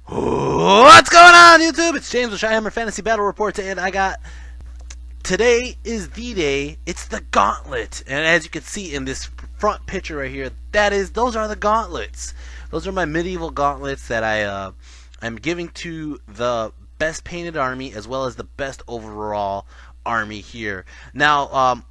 What's going on, YouTube? It's James with Shyhammer Fantasy Battle Reports, and today is the day. It's the Gauntlet, and as you can see in this front picture right here, those are the gauntlets. Those are my medieval gauntlets that I'm giving to the best painted army as well as the best overall army here. Now,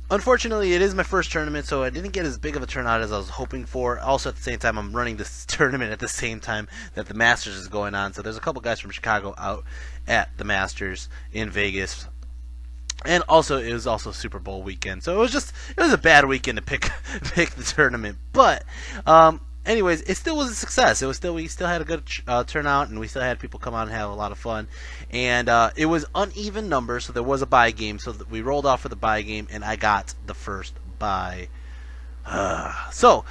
unfortunately, it is my first tournament, so I didn't get as big of a turnout as I was hoping for. Also, at the same time, I'm running this tournament at the same time that the Masters is going on. So there's a couple guys from Chicago out at the Masters in Vegas. And also, it was also Super Bowl weekend. So it was a bad weekend to pick the tournament. But anyways, it still was a success. We still had a good turnout, and we still had people come out and have a lot of fun. And it was uneven numbers, so there was a bye game. So we rolled off for the bye game, and I got the first bye. So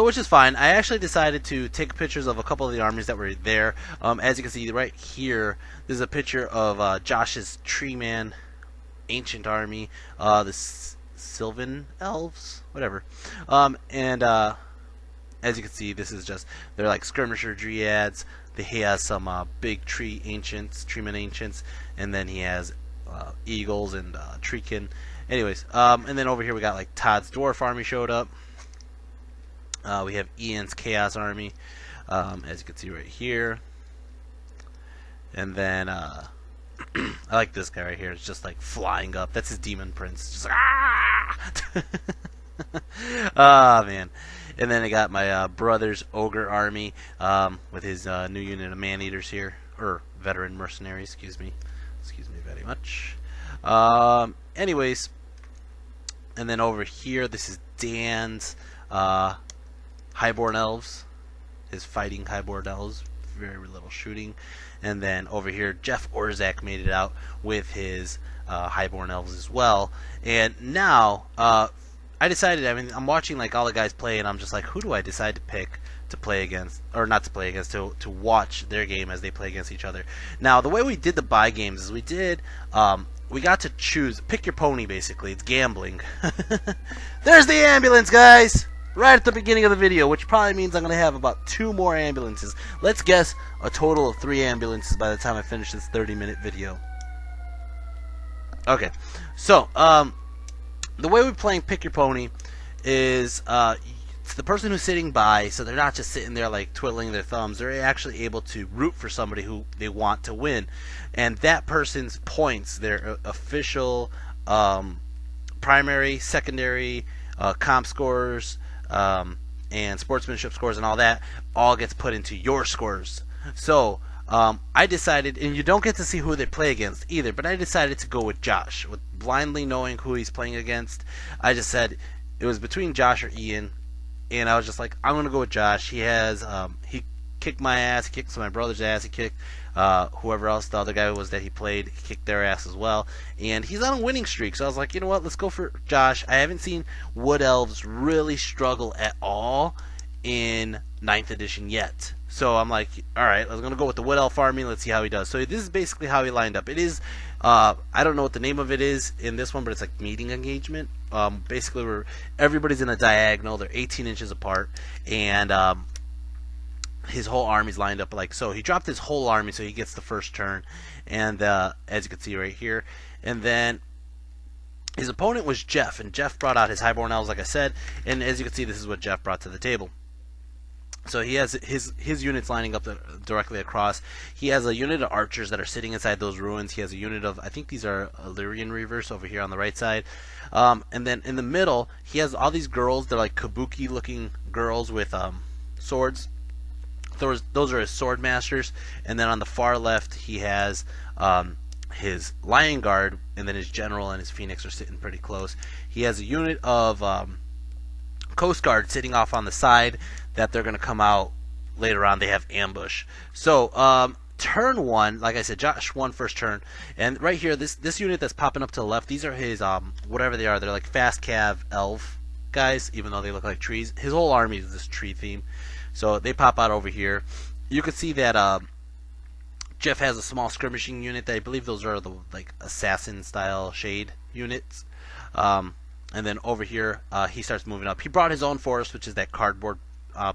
which is fine. I actually decided to take pictures of a couple of the armies that were there. As you can see right here, there's a picture of Josh's Tree Man Ancient Army. The Sylvan Elves, whatever. As you can see, they're like skirmisher dryads. He has some big treeman ancients, and then he has eagles and treekin. Anyways, and then over here we got like Todd's dwarf army showed up. We have Ian's chaos army, as you can see right here, and then I like this guy right here. It's just like flying up. That's his demon prince. Just like ah! Oh man. And then I got my brother's ogre army with his new unit of man-eaters here, or veteran mercenaries. Excuse me very much. Anyways, and then over here, this is Dan's Highborn Elves. His fighting Highborn Elves, very little shooting. And then over here, Jeff Orzak made it out with his Highborn Elves as well. And now, I decided, I'm watching like all the guys play, and I'm just like, who do I decide to pick to play against, or not to play against, to watch their game as they play against each other. Now, the way we did the bye games is we got to choose, pick your pony basically. It's gambling. There's the ambulance, guys! Right at the beginning of the video, which probably means I'm going to have about 2 more ambulances. Let's guess a total of 3 ambulances by the time I finish this 30-minute video. Okay, so, the way we're playing Pick Your Pony is it's the person who's sitting by, so they're not just sitting there like twiddling their thumbs. They're actually able to root for somebody who they want to win. And that person's points, their official primary, secondary, comp scores, and sportsmanship scores and all that, all gets put into your scores. So I decided, and you don't get to see who they play against either, but I decided to go with Josh. With blindly knowing who he's playing against, I just said it was between Josh or Ian, and I was just like, I'm going to go with Josh. He has, he kicked my ass, he kicked my brother's ass, he kicked whoever else the other guy was that he played, he kicked their ass as well, and he's on a winning streak. So I was like, you know what, let's go for Josh. I haven't seen Wood Elves really struggle at all in 9th edition yet. So I'm like, alright, I'm going to go with the Wood Elf army. Let's see how he does. So this is basically how he lined up. It is, I don't know what the name of it is in this one, but it's like meeting engagement. Basically, where everybody's in a diagonal. They're 18 inches apart. And his whole army's lined up like so. He dropped his whole army, so he gets the first turn. And as you can see right here. And then his opponent was Jeff. And Jeff brought out his Highborn Elves, like I said. And as you can see, this is what Jeff brought to the table. So he has his units lining up directly across. He has a unit of archers that are sitting inside those ruins. He has a unit of, I think these are Illyrian Reavers over here on the right side. And then in the middle, he has all these girls. They're like kabuki-looking girls with swords. Those are his sword masters. And then on the far left, he has his Lion Guard, and then his general and his Phoenix are sitting pretty close. He has a unit of Coast Guard sitting off on the side that they're going to come out later on. They have ambush. So turn 1, like I said, Josh won first turn, and right here, this unit that's popping up to the left, these are his whatever they are. They're like fast cav elf guys, even though they look like trees. His whole army is this tree theme, so they pop out over here. You can see that Jeff has a small skirmishing unit. That I believe those are the like assassin style shade units. And then over here, he starts moving up. He brought his own forest, which is that cardboard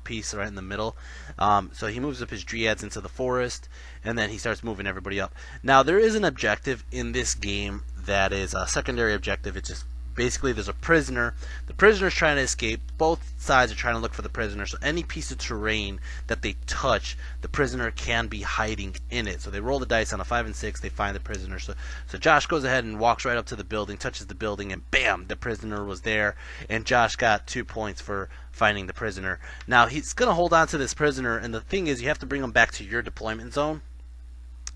piece right in the middle. So he moves up his Dryads into the forest, and then he starts moving everybody up. Now, there is an objective in this game that is a secondary objective. It's just basically there's a prisoner. The prisoner's trying to escape. Both sides are trying to look for the prisoner. So any piece of terrain that they touch, the prisoner can be hiding in it. So they roll the dice on a 5 and 6. They find the prisoner. So Josh goes ahead and walks right up to the building, touches the building, and bam, the prisoner was there. And Josh got 2 points for finding the prisoner. Now he's going to hold on to this prisoner, and the thing is you have to bring him back to your deployment zone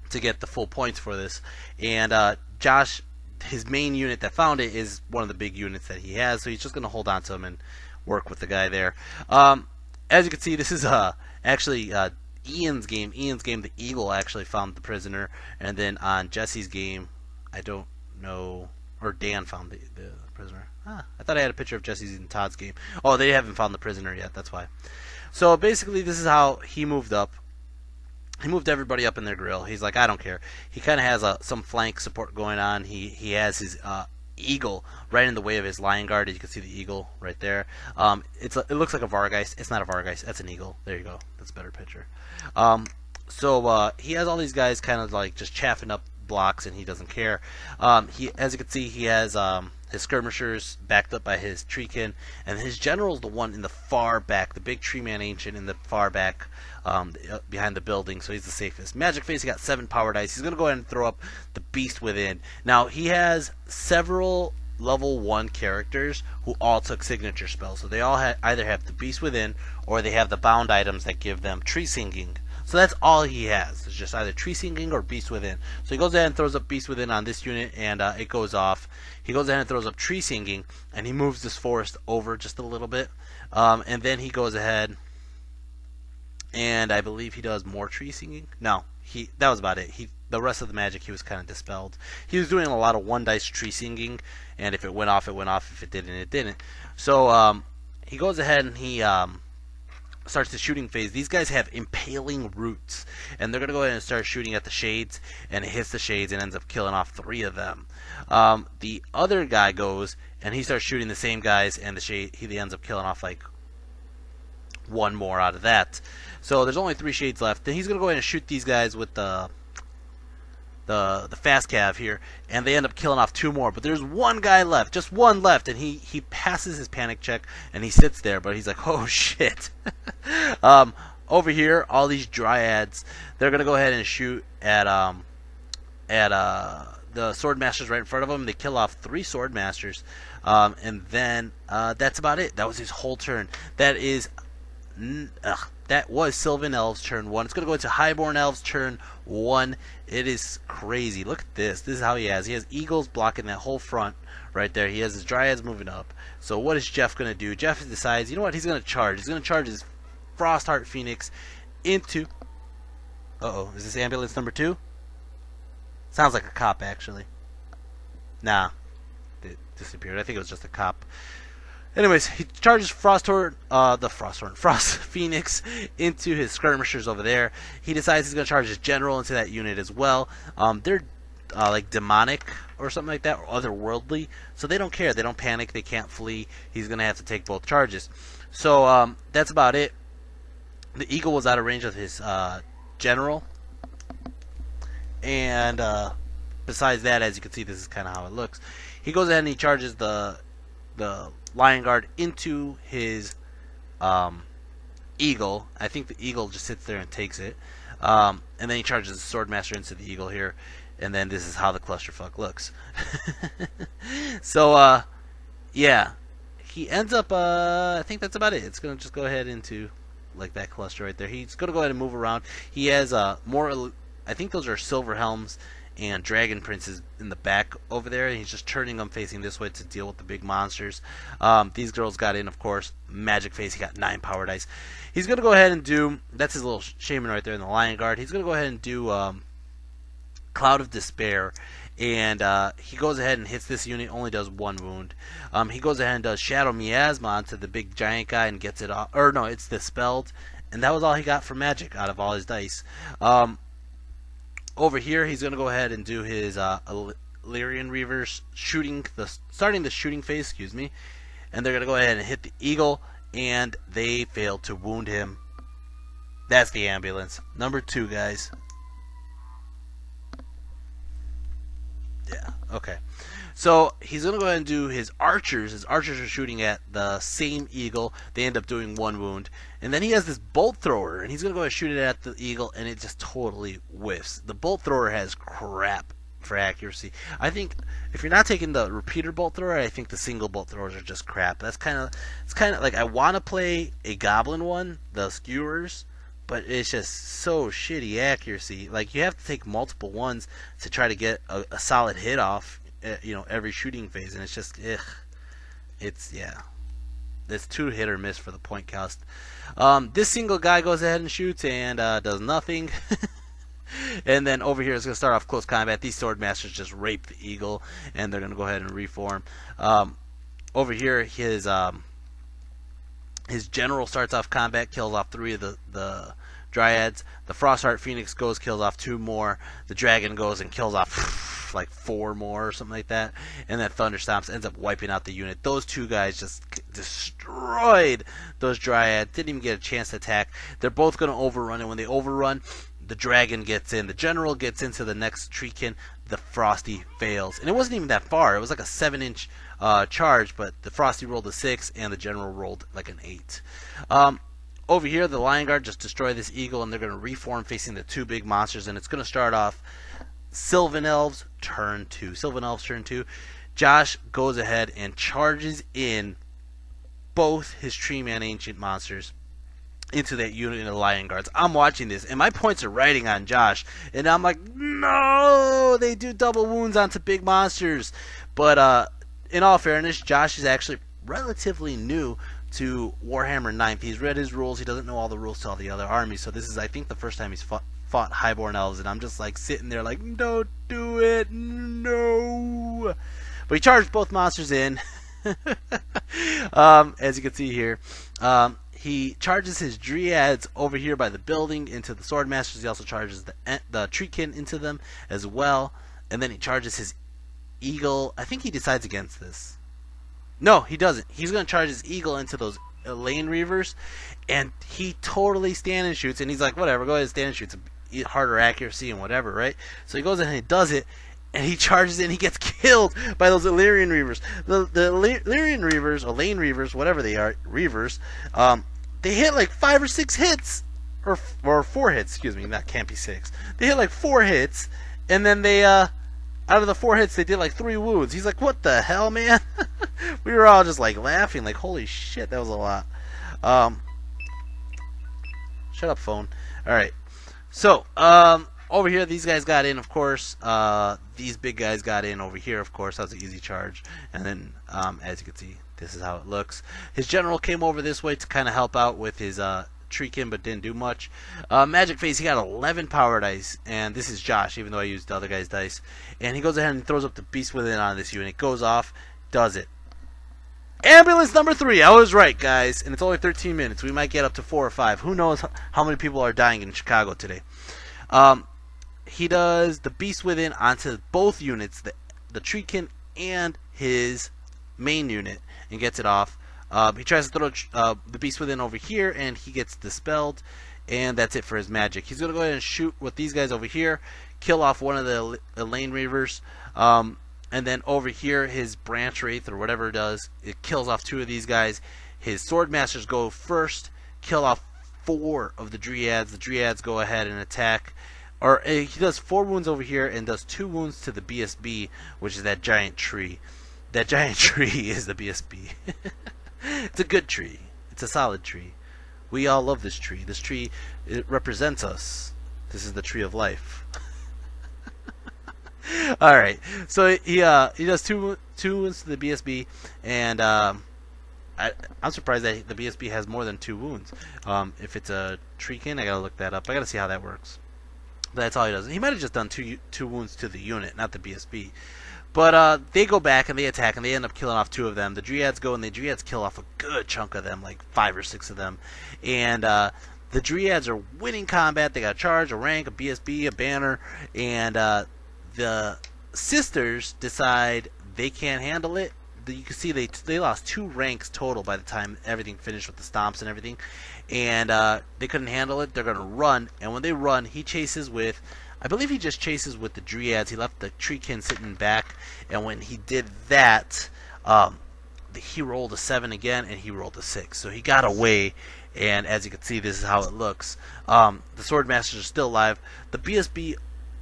to get the full points for this. And Josh, his main unit that found it is one of the big units that he has, so he's just going to hold on to him and work with the guy there. As you can see, this is actually Ian's game. The Eagle actually found the prisoner, and then on Jesse's game, I don't know, or Dan found the prisoner. I thought I had a picture of Jesse's and Todd's game. Oh, they haven't found the prisoner yet, that's why. So basically, this is how he moved up. He moved everybody up in their grill. He's like, I don't care. He kind of has some flank support going on. He has his eagle right in the way of his lion guard. As you can see the eagle right there. It looks like a Vargeist. It's not a Vargeist. That's an eagle. There you go. That's a better picture. So he has all these guys kind of like just chaffing up blocks, and he doesn't care. As you can see, he has his skirmishers backed up by his treekin, and his general's the one in the far back, the big tree man ancient in the far back behind the building, so he's the safest. Magic Face, he got 7 power dice. He's going to go ahead and throw up the Beast Within. Now, he has several level 1 characters who all took signature spells, so they all either have the Beast Within or they have the bound items that give them tree singing. So that's all he has. It's just either Tree Singing or Beast Within. So he goes ahead and throws up Beast Within on this unit, and it goes off. He goes ahead and throws up Tree Singing, and he moves this forest over just a little bit. And then he goes ahead, and I believe he does more Tree Singing. No, that was about it. The rest of the magic, he was kind of dispelled. He was doing a lot of 1 dice Tree Singing, and if it went off, it went off. If it didn't, it didn't. So he goes ahead and he starts the shooting phase. These guys have impaling roots, and they're going to go ahead and start shooting at the shades, and it hits the shades and ends up killing off 3 of them. The other guy goes and he starts shooting the same guys, and he ends up killing off like 1 more out of that. So there's only 3 shades left. Then he's going to go ahead and shoot these guys with the fast cav here, and they end up killing off 2 more. But there's 1 guy left, just 1 left, and he passes his panic check, and he sits there, but he's like, oh shit. Over here, all these Dryads, they're gonna go ahead and shoot at the Sword Masters right in front of them. They kill off 3 Sword Masters, and then that's about it. That was his whole turn. That was Sylvan Elves turn 1. It's going to go into Highborn Elves turn 1. It is crazy. Look at this. This is how he has. He has Eagles blocking that whole front right there. He has his Dryads moving up. So what is Jeff going to do? Jeff decides, you know what, he's going to charge. He's going to charge his Frostheart Phoenix into... Uh-oh. Is this ambulance number 2? Sounds like a cop, actually. Nah. It disappeared. I think it was just a cop. Anyways, he charges Frost Phoenix into his skirmishers over there. He decides he's going to charge his general into that unit as well. They're like demonic or something like that, or otherworldly, so they don't care. They don't panic. They can't flee. He's going to have to take both charges. So that's about it. The Eagle was out of range of his general. And besides that, as you can see, this is kind of how it looks. He goes ahead and he charges the Lion Guard into his Eagle. I think the Eagle just sits there and takes it. And then he charges the Swordmaster into the Eagle here. And then this is how the clusterfuck looks. So, yeah. He ends up, I think that's about it. It's going to just go ahead into, like, that cluster right there. He's going to go ahead and move around. He has more, I think those are Silver Helms and Dragon Princes in the back over there, and he's just turning them facing this way to deal with the big monsters. These girls got in, of course. Magic Face, he got 9 power dice. He's going to go ahead and do, that's his little shaman right there in the Lion Guard. He's going to go ahead and do Cloud of Despair, and he goes ahead and hits this unit, only does 1 wound. He goes ahead and does Shadow Miasma onto the big giant guy and gets it off, or no, it's dispelled, and that was all he got for magic out of all his dice. Over here, he's going to go ahead and do his Illyrian Reavers starting the shooting phase, excuse me. And they're going to go ahead and hit the Eagle, and they failed to wound him. That's the ambulance. Number 2, guys. Yeah, okay. So he's going to go ahead and do his archers. His archers are shooting at the same eagle. They end up doing 1 wound. And then he has this bolt thrower, and he's going to go ahead and shoot it at the eagle, and it just totally whiffs. The bolt thrower has crap for accuracy. I think if you're not taking the repeater bolt thrower, I think the single bolt throwers are just crap. It's kind of like I want to play a goblin one, the skewers, but it's just so shitty accuracy. Like, you have to take multiple ones to try to get a solid hit off, every shooting phase, and it's just, it's 2 hit or miss for the point cost. This single guy goes ahead and shoots and does nothing. And then over here it's going to start off close combat. These sword masters just rape the eagle, and they're going to go ahead and reform. Over here, his general starts off combat, kills off 3 of the dryads. The Frostheart Phoenix goes, kills off 2 more. The dragon goes and kills off like 4 more or something like that. And then Thunderstomps ends up wiping out the unit. Those 2 guys just destroyed those dryads. Didn't even get a chance to attack. They're both going to overrun, and when they overrun, the dragon gets in. The general gets into the next treekin. The Frosty fails. And it wasn't even that far. It was like a 7-inch charge, but the Frosty rolled a 6 and the general rolled like an 8. Over here, the Lion Guard just destroy this eagle, and they're going to reform facing the 2 big monsters, and it's going to start off Sylvan Elves turn 2. Sylvan Elves turn 2. Josh goes ahead and charges in both his Tree Man Ancient monsters into that unit of Lion Guards. I'm watching this, and my points are riding on Josh, and I'm like, no, they do double wounds onto big monsters. But in all fairness, Josh is actually relatively new to Warhammer 9th. He's read his rules. He doesn't know all the rules to all the other armies, so this is, I think, the first time he's fought Highborn Elves, and I'm just like sitting there like, don't do it, no. But he charged both monsters in. As you can see here, he charges his dryads over here by the building into the sword masters. He also charges the treekin into them as well, and then he charges his eagle. I think he decides against this. No, he doesn't. He's going to charge his eagle into those lane reavers, and he totally stand and shoots, and he's like, whatever, go ahead and stand and shoots, harder accuracy and whatever, right? So he goes in and he does it, and he charges it, and he gets killed by those Illyrian reavers. The Illyrian reavers, or lane reavers, whatever they are, reavers, they hit like 5 or 6 hits, or 4 hits, excuse me, that can't be 6. They hit like 4 hits, and then they, out of the 4 hits, they did like 3 wounds. He's like, what the hell, man? We were all just like laughing, like, holy shit, that was a lot. Shut up, phone. Alright. So, over here, these guys got in, of course. These big guys got in over here, of course. That was an easy charge. And then, as you can see, this is how it looks. His general came over this way to kind of help out with his treekin, but didn't do much. Magic Face, he got 11 power dice, and this is Josh, even though I used the other guy's dice. And he goes ahead and throws up the Beast Within on this unit. Goes off, does it. Ambulance number 3. I was right, guys, and it's only 13 minutes. We might get up to 4 or 5. Who knows how many people are dying in Chicago today. He does the Beast Within onto both units, the treekin and his main unit, and gets it off. He tries to throw the Beast Within over here, and he gets dispelled, and that's it for his magic. He's going to go ahead and shoot with these guys over here, kill off one of the lane reavers, and then over here, his branch wraith, or whatever it does, it kills off 2 of these guys. His sword masters go first, kill off 4 of the dryads. The dryads go ahead and attack. Or he does 4 wounds over here and does 2 wounds to the BSB, which is that giant tree. That giant tree is the BSB. It's a good tree. It's a solid tree. We all love this tree. This tree, it represents us. This is the tree of life. All right. So he does 2 wounds to the BSB, and I'm surprised that the BSB has more than 2 wounds. If it's a treekin, I gotta look that up. I gotta see how that works. But that's all he does. He might have just done 2 wounds to the unit, not the BSB. But they go back and they attack, and they end up killing off 2 of them. The dryads go, and the dryads kill off a good chunk of them, like 5 or 6 of them. And the dryads are winning combat. They got a charge, a rank, a BSB, a banner, and the sisters decide they can't handle it. you can see they lost 2 ranks total by the time everything finished with the stomps and everything, and they couldn't handle it. They're gonna run, and when they run, he chases with, I believe he just chases with the Dryads. He left the Treekin sitting back, and when he did that, he rolled a 7 again, and he rolled a 6. So he got away, and as you can see, this is how it looks. The Swordmasters are still alive. The BSB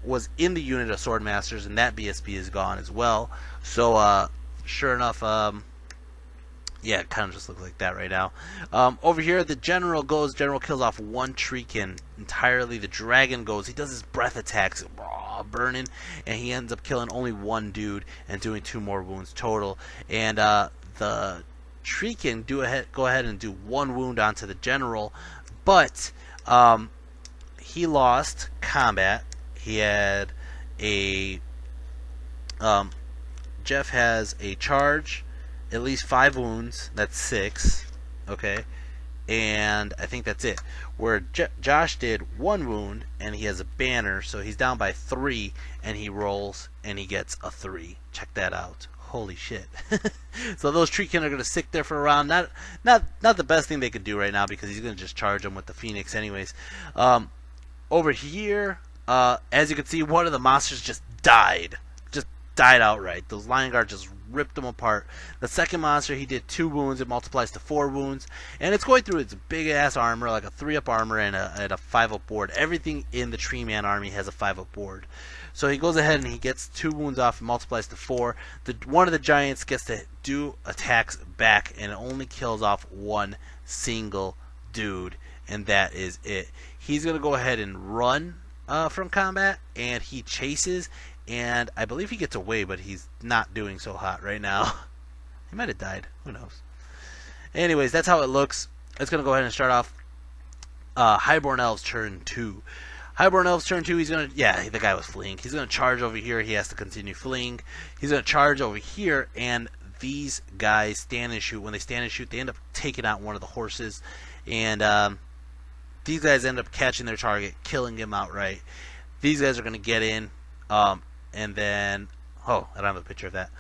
was in the unit of Swordmasters, and that BSB is gone as well. So, sure enough, yeah, it kind of just looks like that right now. Over here, the General goes. General kills off 1 Treekin entirely. The Dragon goes. He does his breath attacks, burning, and he ends up killing only 1 dude and doing 2 more wounds total. And the Treekin go ahead and do 1 wound onto the General, but he lost combat. He had a Jeff has a charge, at least 5 wounds. That's 6, okay, and I think that's it. Where Josh did 1 wound and he has a banner, so he's down by 3, and he rolls and he gets a 3. Check that out. Holy shit. So those Treekin are going to stick there for a round. Not the best thing they could do right now, because he's going to just charge them with the Phoenix anyways. Over here, as you can see, one of the monsters just died. Just died outright. Those Lion Guard just ripped them apart. The second monster, he did 2 wounds. It multiplies to 4 wounds. And it's going through its big-ass armor, like a 3-up armor and a 5-up board. Everything in the Tree Man army has a 5-up board. So he goes ahead and he gets 2 wounds off and multiplies to 4. One of the giants gets to do attacks back, and it only kills off 1 single dude, and that is it. He's going to go ahead and run from combat, and he chases, and I believe he gets away, but he's not doing so hot right now. He might have died. Who knows? Anyways, that's how it looks. It's going to go ahead and start off Highborn Elves turn 2. Highborn Elves turn 2, he's going to, yeah, the guy was fleeing. He's going to charge over here. He has to continue fleeing. He's going to charge over here, and these guys stand and shoot. When they stand and shoot, they end up taking out one of the horses, and these guys end up catching their target, killing him outright. These guys are going to get in, and then, oh, I don't have a picture of that.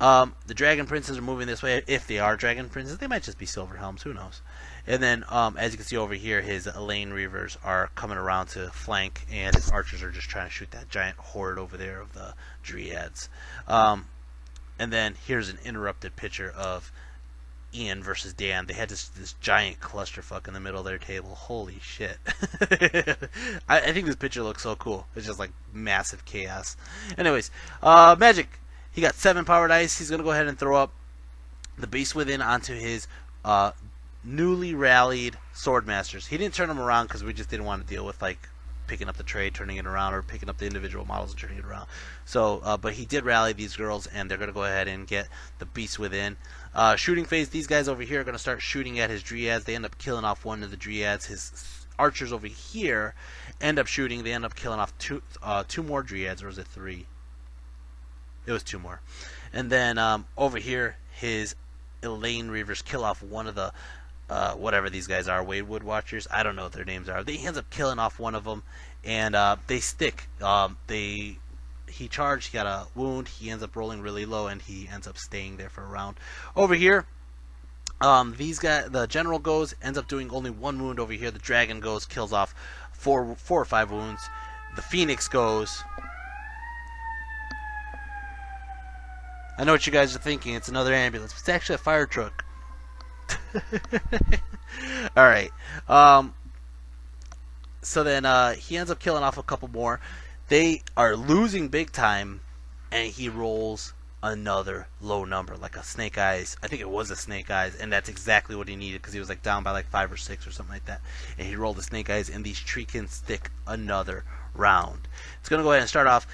The Dragon Princes are moving this way. If they are Dragon Princes, they might just be Silver Helms. Who knows? And then, as you can see over here, his Elaine Reavers are coming around to flank, and his archers are just trying to shoot that giant horde over there of the Dryads. And then here's an interrupted picture of Ian versus Dan. They had this giant clusterfuck in the middle of their table. Holy shit. I think this picture looks so cool. It's just like massive chaos. Anyways, Magic. He got 7 power dice. He's going to go ahead and throw up the Beast Within onto his newly rallied Swordmasters. He didn't turn them around because we just didn't want to deal with like picking up the trade, turning it around, or picking up the individual models and turning it around. So, but he did rally these girls, and they're going to go ahead and get the Beast Within. Shooting phase, these guys over here are going to start shooting at his Dryads. They end up killing off one of the Dryads. His archers over here end up shooting. They end up killing off two more Dryads, or was it 3? It was 2 more. And then over here, his Elaine Reavers kill off one of the whatever these guys are, Wadewood Watchers. I don't know what their names are. He ends up killing off one of them, and they stick. He charged, he got a wound, he ends up rolling really low, and he ends up staying there for a round. Over here, these guys, the General goes, ends up doing only 1 wound over here. The Dragon goes, kills off 4 or 5 wounds. The Phoenix goes. I know what you guys are thinking. It's another ambulance. It's actually a fire truck. Alright. So then he ends up killing off a couple more. They are losing big time, and he rolls another low number, like a Snake Eyes. I think it was a Snake Eyes, and that's exactly what he needed, because he was like down by like 5 or 6 or something like that. And he rolled the Snake Eyes, and these Treekin stick another round. It's going to go ahead and start off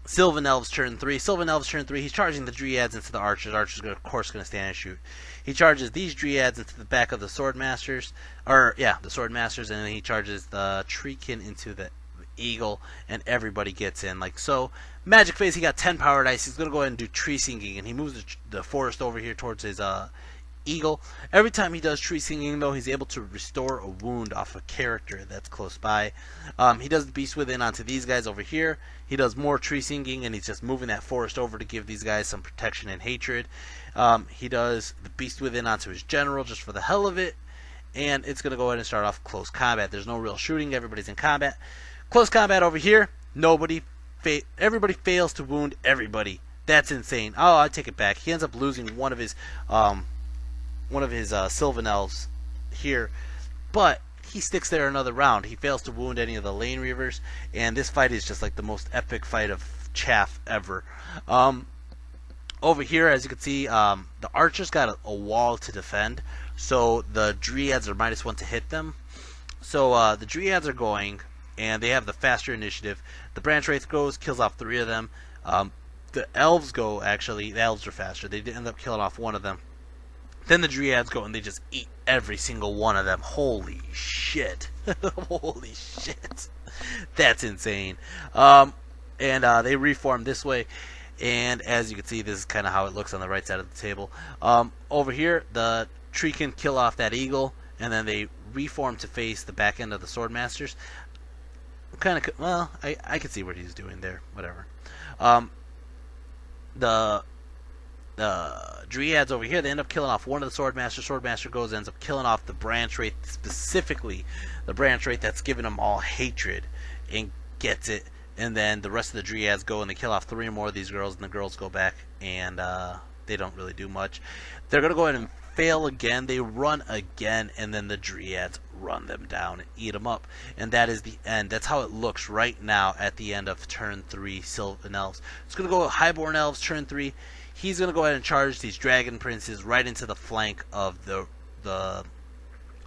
Sylvan Elves turn 3. Sylvan Elves turn 3. He's charging the Dryads into the Archers. Archers are, of course, going to stand and shoot. He charges these Dryads into the back of the Swordmasters. The Swordmasters, and then he charges the Treekin into the Eagle, and everybody gets in. Like so. Magic phase, he got 10 power dice. He's going to go ahead and do Tree Sinking, and he moves the forest over here towards his eagle. Every time he does tree singing, though, he's able to restore a wound off a character that's close by. He does the beast within onto these guys over here. He does more tree singing, and he's just moving that forest over to give these guys some protection and hatred. He does the beast within onto his general just for the hell of it, and it's going to go ahead and start off close combat. There's no real shooting. Everybody's in combat. Close combat over here. Everybody fails to wound everybody. That's insane. Oh, I take it back. He ends up losing one of his Sylvan Elves here, but he sticks there another round. He fails to wound any of the Lane Reavers, and this fight is just like the most epic fight of chaff ever. Over here, as you can see, the archers got a wall to defend, so the Dryads are -1 to hit them. So the Dryads are going, and they have the faster initiative. The Branch Wraith goes, kills off 3 of them. The Elves go, actually, the Elves are faster. They end up killing off 1 of them. Then the Dryads go, and they just eat every single one of them. Holy shit. Holy shit. That's insane. They reform this way. And as you can see, this is kind of how it looks on the right side of the table. Over here, the tree can kill off that eagle, and then they reform to face the back end of the Swordmasters. Well, I can see what he's doing there. Whatever. The Dryads over here, they end up killing off one of the Swordmasters. Swordmaster goes, ends up killing off the Branch Wraith, specifically the Branch Wraith that's giving them all hatred, and gets it. And then the rest of the Dryads go and they kill off 3 more of these girls, and the girls go back, and they don't really do much. They're going to go ahead and fail again. They run again, and then the Dryads run them down and eat them up. And that is the end. That's how it looks right now at the end of turn 3, Sylvan Elves. It's going to go Highborn Elves, turn 3. He's going to go ahead and charge these Dragon Princes right into the flank of the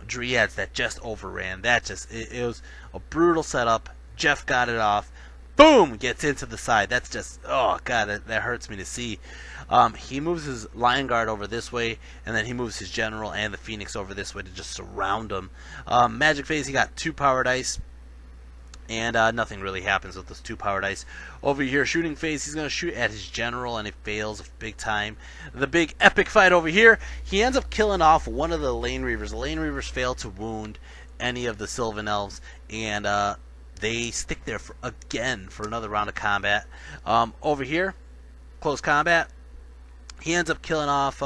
Dryads that just overran. It was a brutal setup. Jeff got it off. Boom! Gets into the side. That's just, oh god, that hurts me to see. He moves his Lion Guard over this way, and then he moves his General and the Phoenix over this way to just surround him. Magic Phase, he got 2 Power Dice, and nothing really happens with those 2 Power Dice. Over here, Shooting Phase, he's going to shoot at his General, and it fails big time. The big epic fight over here, he ends up killing off one of the Lane Reavers. The Lane Reavers fail to wound any of the Sylvan Elves, and they stick there for another round of combat. Over here, close combat, he ends up killing off...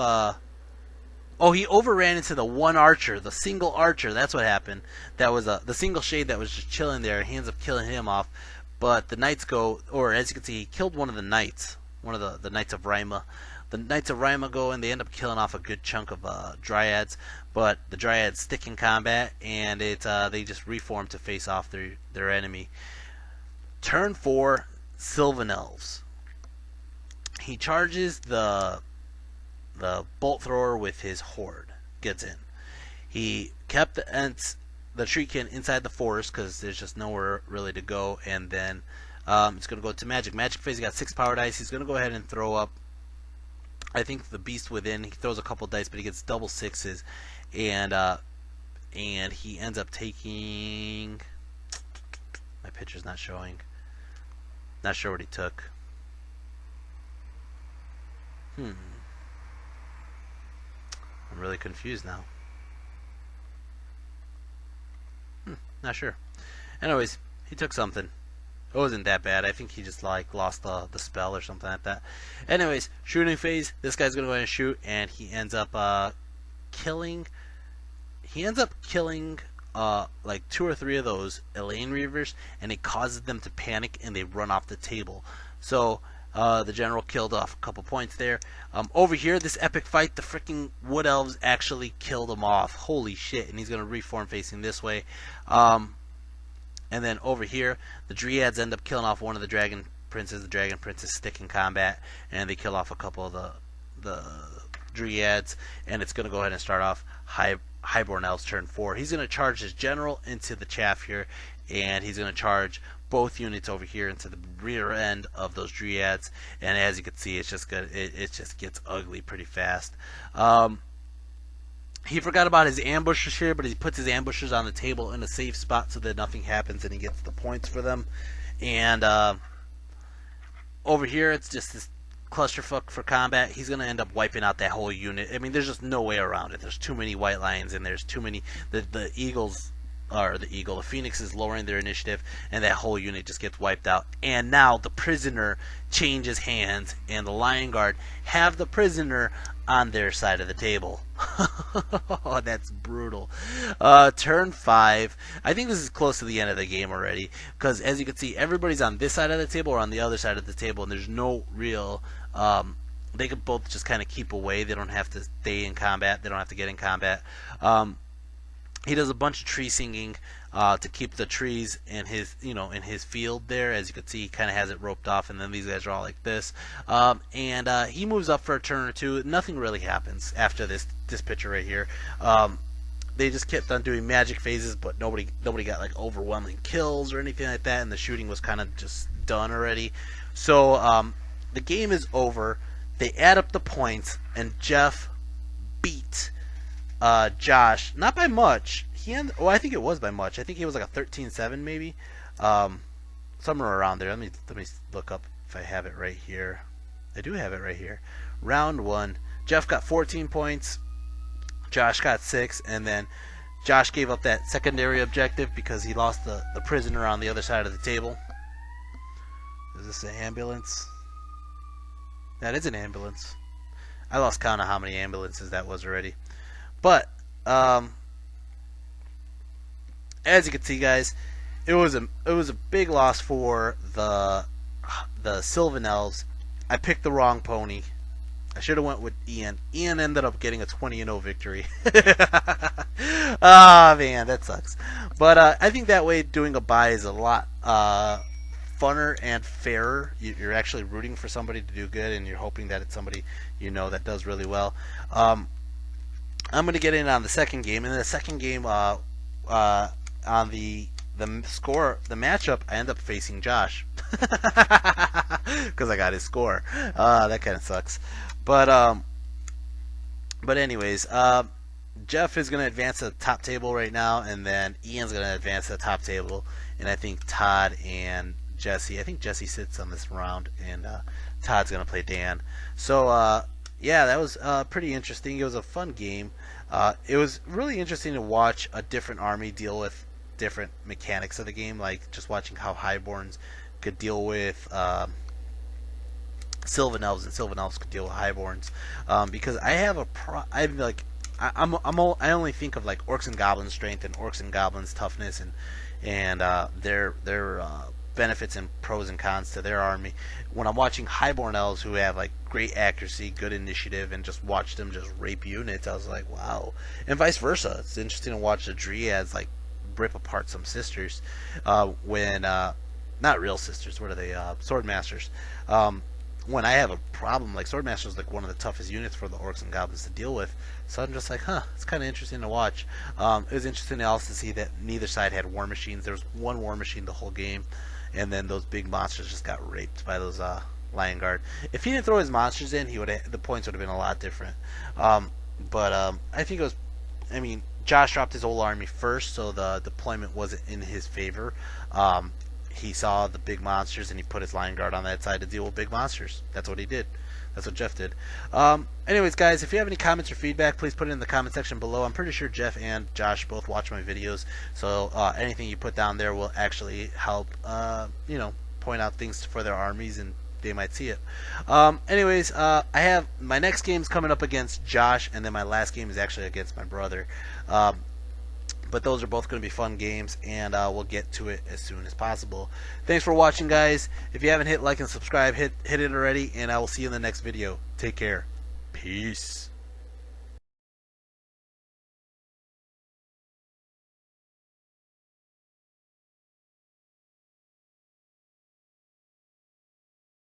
he overran into the one archer, the single archer. That's what happened. That was the single shade that was just chilling there. He ends up killing him off. But the knights go, or as you can see, he killed one of the knights, one of the Knights of Rima. The Knights of Rima go, and they end up killing off a good chunk of Dryads. But the Dryads stick in combat, and they just reform to face off their enemy. Turn 4, Sylvan Elves. He charges the bolt thrower with his horde. Gets in. He kept the Shriekin inside the forest because there's just nowhere really to go. And then it's going to go to Magic. Magic Phase, he got 6 Power Dice. He's going to go ahead and throw up, I think, the Beast Within. He throws a couple dice, but he gets double 6s. And he ends up taking... My picture's not showing. Not sure what he took. I'm really confused now. Not sure. Anyways, he took something. It wasn't that bad. I think he just lost the spell or something like that. Anyways, Shooting Phase. This guy's gonna go ahead and shoot, and he ends up killing. He ends up killing like 2 or 3 of those Lane Reavers, and it causes them to panic and they run off the table. So the General killed off a couple points there. Over here, this epic fight, the freaking Wood Elves actually killed him off. Holy shit! And he's gonna reform facing this way. And then over here, the Dryads end up killing off one of the Dragon Princes. The Dragon Princes stick in combat, and they kill off a couple of the Dryads. And it's going to go ahead and start off Highborn Elves turn 4. He's going to charge his General into the chaff here, and he's going to charge both units over here into the rear end of those Dryads. And as you can see, it's just good. It just gets ugly pretty fast. He forgot about his ambushers here, but he puts his ambushers on the table in a safe spot so that nothing happens and he gets the points for them. And over here, it's just this clusterfuck for combat, he's going to end up wiping out that whole unit. I mean, there's just no way around it. There's too many white lions, and there's too many. The eagles, or the phoenix is lowering their initiative, and that whole unit just gets wiped out. And now the prisoner changes hands, and the lion guard have the prisoner on their side of the table. Oh, that's brutal. Turn 5. I think this is close to the end of the game already, because as you can see, everybody's on this side of the table or on the other side of the table, and there's no real. They could both just kind of keep away. They don't have to stay in combat. They don't have to get in combat. He does a bunch of tree singing to keep the trees in his, in his field there. As you can see, he kind of has it roped off, and then these guys are all like this. And he moves up for a turn or two. Nothing really happens after this picture right here. They just kept on doing magic phases, but nobody got like overwhelming kills or anything like that, and the shooting was kind of just done already. So the game is over. They add up the points, and Jeff beat Josh, not by much. I think it was by much. I think he was like a 13-7 maybe, somewhere around there. Let me look up if I have it right here. I do have it right here. Round 1, Jeff got 14 points. Josh got 6, and then Josh gave up that secondary objective because he lost the prisoner on the other side of the table. Is this an ambulance? That is an ambulance. I lost count of how many ambulances that was already. But as you can see, guys, it was a big loss for the Sylvan Elves. I picked the wrong pony. I should have went with Ian. Ian ended up getting a 20-0 victory. Ah, man, that sucks. But I think that way doing a buy is a lot funner and fairer. You're actually rooting for somebody to do good, and you're hoping that it's somebody that does really well. I'm going to get in on the second game. In the second game, on the matchup, I end up facing Josh because I got his score. That kind of sucks. But anyways, Jeff is going to advance to the top table right now, and then Ian's going to advance to the top table, and I think Todd and Jesse. I think Jesse sits on this round, and Todd's going to play Dan. So yeah, that was pretty interesting. It was a fun game. It was really interesting to watch a different army deal with different mechanics of the game, like just watching how Highborns could deal with Sylvan Elves, and Sylvan Elves could deal with Highborns. Because I have I only think of like Orcs and Goblins strength and Orcs and Goblins toughness and their benefits and pros and cons to their army. When I'm watching Highborn Elves who have like great accuracy, good initiative, and just watch them just rape units, I was like, wow. And vice versa. It's interesting to watch the Dryads like rip apart some sisters when not real sisters. What are they? Swordmasters. When I have a problem, like Swordmaster is like one of the toughest units for the Orcs and Goblins to deal with. So I'm just like, it's kind of interesting to watch. It was interesting also to see that neither side had war machines. There was one war machine the whole game, and then those big monsters just got raped by those Lion Guard. If he didn't throw his monsters in, the points would have been a lot different. But I think it was. I mean, Josh dropped his whole army first, so the deployment wasn't in his favor. He saw the big monsters, and he put his Lion Guard on that side to deal with big monsters. That's what he did. That's what Jeff did. Anyways, guys, if you have any comments or feedback, please put it in the comment section below. I'm pretty sure Jeff and Josh both watch my videos, so anything you put down there will actually help, point out things for their armies, and they might see it. Anyways, I have my next game's coming up against Josh, and then my last game is actually against my brother. But those are both going to be fun games, and we'll get to it as soon as possible. Thanks for watching, guys. If you haven't hit like and subscribe, hit it already, and I will see you in the next video. Take care. Peace.